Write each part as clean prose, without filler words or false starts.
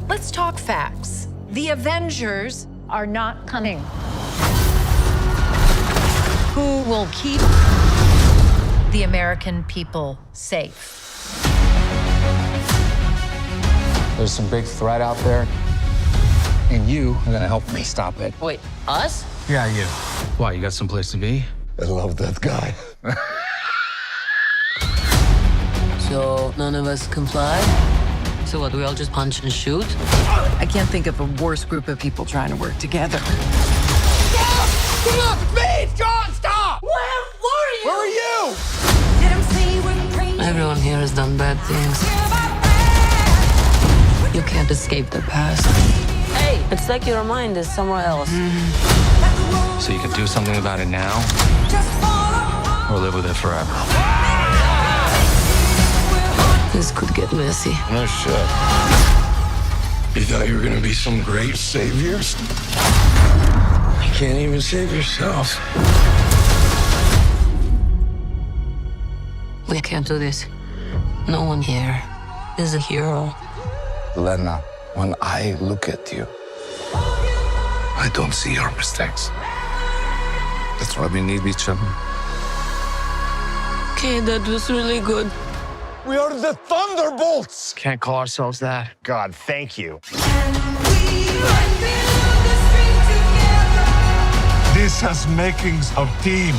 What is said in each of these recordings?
Let's talk facts. The Avengers are not coming. Who will keep the American people safe? There's some big threat out there, and you are gonna help me stop it. Wait, us? Yeah, you. Why, you got someplace to be? I love that guy. So none of us comply? So what, we all just punch and shoot? I can't think of a worse group of people trying to work together. Stop! Stop! Please, John, stop! Where were you? Where are you? Everyone here has done bad things. You can't escape the past. Hey, it's like your mind is somewhere else. So you can do something about it now, or live with it forever. This could get messy. No shit. You thought you were gonna be some great saviors? You can't even save yourself. We can't do this. No one here is a hero. Lena, when I look at you, I don't see your mistakes. That's why we need each other. Okay, that was really good. We are the Thunderbolts! Can't call ourselves that. God, thank you. This has makings of team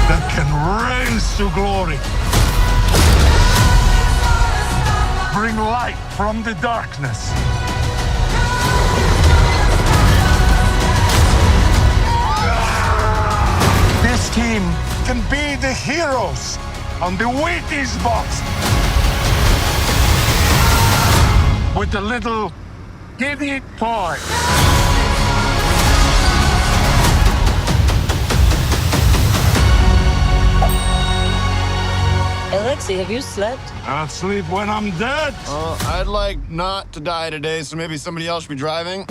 that can rise to glory. Bring light from the darkness. This team can be the heroes on the Wheaties box with a little giddy toy. Alexei, have you slept? I'll sleep when I'm dead. I'd like not to die today, so maybe somebody else should be driving.